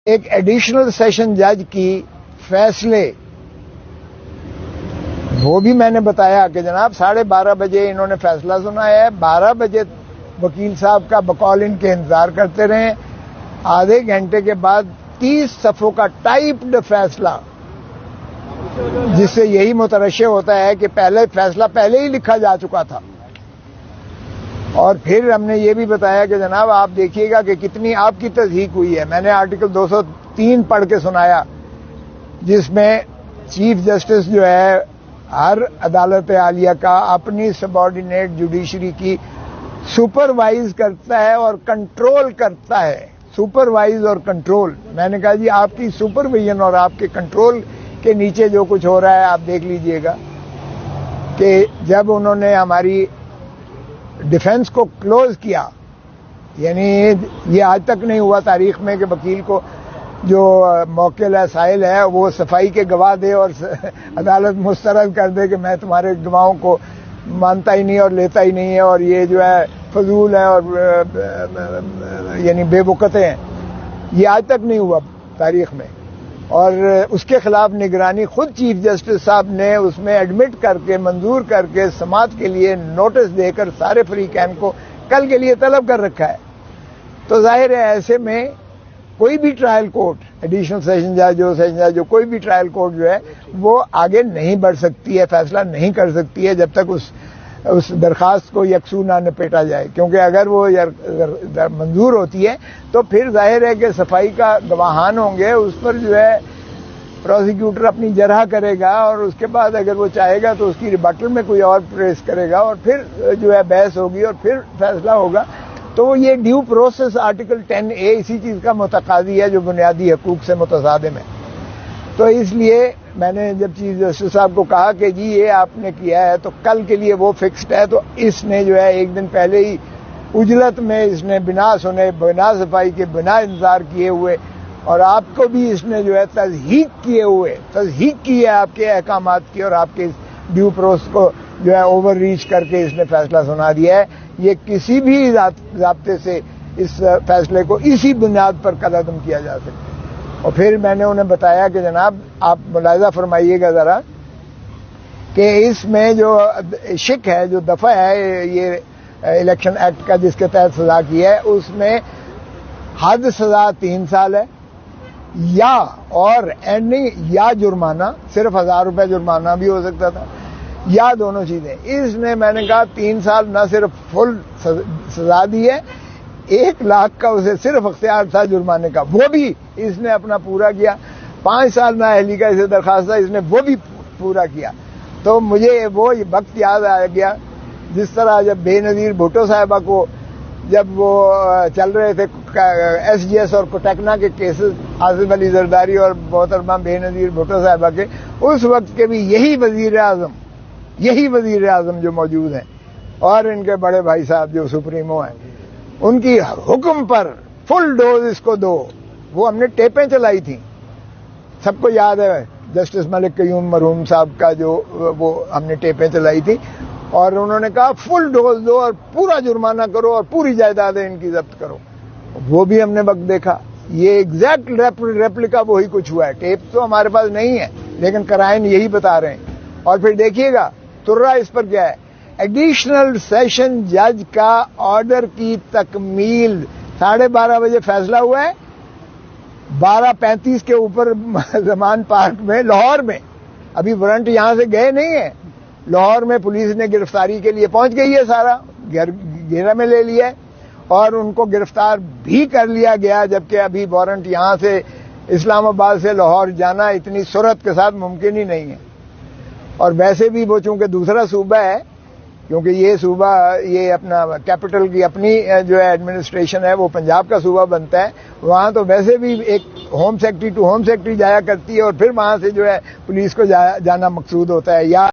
ایک additional session جج کی فیصلے وہ بھی میں نے بتایا کہ جناب 12:30 بجے انہوں نے فیصلہ سنایا ہے، 12 بجے وکیل صاحب کا بقول ان کے انتظار کرتے رہے، آدھے گھنٹے کے بعد 30 صفحوں کا ٹائپڈ فیصلہ، جس سے یہی مترشح ہوتا ہے کہ فیصلہ پہلے ہی لکھا جا چکا تھا۔ اور پھر ہم نے یہ بھی بتایا کہ جناب آپ دیکھیے گا کہ کتنی آپ کی تصحیح ہوئی ہے۔ میں نے آرٹیکل 203 پڑھ کے سنایا، جس میں چیف جسٹس جو ہے ہر عدالت عالیہ کا اپنی سبارڈینیٹ جوڈیشری کی سپروائز کرتا ہے اور کنٹرول کرتا ہے۔ سپروائز اور کنٹرول، میں نے کہا جی آپ کی سپرویژن اور آپ کے کنٹرول کے نیچے جو کچھ ہو رہا ہے آپ دیکھ لیجئے گا کہ جب انہوں نے ہماری ڈیفنس کو کلوز کیا، یعنی یہ آج تک نہیں ہوا تاریخ میں کہ وکیل کو جو موکل ہے سائل ہے وہ صفائی کے گواہ دے اور عدالت مسترد کر دے کہ میں تمہارے گواہوں کو مانتا ہی نہیں اور لیتا ہی نہیں ہے اور یہ جو ہے فضول ہے اور یعنی بے وقتے ہیں۔ یہ آج تک نہیں ہوا تاریخ میں، اور اس کے خلاف نگرانی خود چیف جسٹس صاحب نے اس میں ایڈمٹ کر کے منظور کر کے سماعت کے لیے نوٹس دے کر سارے فریقین کو کل کے لیے طلب کر رکھا ہے۔ تو ظاہر ہے ایسے میں کوئی بھی ٹرائل کورٹ، ایڈیشنل سیشن جج ہو، سیشن جج ہو، کوئی بھی ٹرائل کورٹ جو ہے وہ آگے نہیں بڑھ سکتی ہے، فیصلہ نہیں کر سکتی ہے جب تک اس درخواست کو یکسو نہ نپیٹا جائے، کیونکہ اگر وہ منظور ہوتی ہے تو پھر ظاہر ہے کہ صفائی کا گواہان ہوں گے، اس پر جو ہے پروسیکیوٹر اپنی جرح کرے گا اور اس کے بعد اگر وہ چاہے گا تو اس کی ریبٹل میں کوئی اور پریس کرے گا اور پھر جو ہے بحث ہوگی اور پھر فیصلہ ہوگا۔ تو یہ ڈیو پروسیس آرٹیکل 10A اسی چیز کا متقاضی ہے جو بنیادی حقوق سے متصادم ہے۔ تو اس لیے میں نے جب چیف جسٹس صاحب کو کہا کہ جی یہ آپ نے کیا ہے تو کل کے لیے وہ فکسڈ ہے، تو اس نے جو ہے ایک دن پہلے ہی اجلت میں اس نے بنا سنے، بنا صفائی کے، بنا انتظار کیے ہوئے، اور آپ کو بھی اس نے جو ہے تصحیح کی ہے آپ کے احکامات کی اور آپ کے ڈیو پروسیس کو جو ہے اوور ریچ کر کے اس نے فیصلہ سنا دیا ہے۔ یہ کسی بھی ضابطے سے اس فیصلے کو اسی بنیاد پر قلعدم کیا جا سکتا ہے۔ اور پھر میں نے انہیں بتایا کہ جناب آپ ملاحظہ فرمائیے گا ذرا کہ اس میں جو شک ہے، جو دفعہ ہے یہ الیکشن ایکٹ کا جس کے تحت سزا کی ہے، اس میں حد سزا 3 سال ہے یا جرمانہ، صرف 1000 روپے جرمانہ بھی ہو سکتا تھا، یا دونوں چیزیں۔ اس نے میں نے کہا 3 سال نہ صرف فل سزا دی ہے، 1 لاکھ کا اسے صرف اختیار تھا جرمانے کا، وہ بھی اس نے اپنا پورا کیا۔ 5 سال نااہلی کا اسے درخواست تھا، اس نے وہ بھی پورا کیا۔ تو مجھے وہ وقت یاد آ گیا جس طرح جب بے نظیر بھٹو صاحبہ کو جب وہ چل رہے تھے SGS اور کوٹیکنا کے کیسز، آصف علی زرداری اور محترمہ بے نظیر بھٹو صاحبہ کے، اس وقت کے بھی یہی وزیر اعظم جو موجود ہیں اور ان کے بڑے بھائی صاحب جو سپریمو ہیں، ان کی حکم پر فل ڈوز اس کو دو، وہ ہم نے ٹیپیں چلائی تھیں، سب کو یاد ہے جسٹس ملک قیوم مرحوم صاحب کا جو وہ ہم نے ٹیپیں چلائی تھی، اور انہوں نے کہا فل ڈوز دو اور پورا جرمانہ کرو اور پوری جائیدادیں ان کی ضبط کرو۔ وہ بھی ہم نے وقت دیکھا، یہ ایگزیکٹ ریپلیکا وہی کچھ ہوا ہے۔ ٹیپ تو ہمارے پاس نہیں ہے لیکن قرائن یہی بتا رہے ہیں۔ اور پھر دیکھیے گا ترا اس پر کیا ہے، ایڈیشنل سیشن جج کا آرڈر کی تکمیل 12:30 بجے فیصلہ ہوا ہے، 12:35 کے اوپر زمان پارک میں لاہور میں، ابھی وارنٹ یہاں سے گئے نہیں ہیں، لاہور میں پولیس نے گرفتاری کے لیے پہنچ گئی ہے، سارا گھیرا میں لے لیا ہے اور ان کو گرفتار بھی کر لیا گیا، جبکہ ابھی وارنٹ یہاں سے اسلام آباد سے لاہور جانا اتنی سرعت کے ساتھ ممکن ہی نہیں ہے۔ اور ویسے بھی وہ چونکہ دوسرا صوبہ ہے، کیونکہ یہ صوبہ یہ اپنا کیپٹل کی اپنی جو ہے ایڈمنسٹریشن ہے وہ پنجاب کا صوبہ بنتا ہے، وہاں تو ویسے بھی ایک home secretary to home secretary جایا کرتی ہے اور پھر وہاں سے جو ہے پولیس کو جانا مقصود ہوتا ہے، یا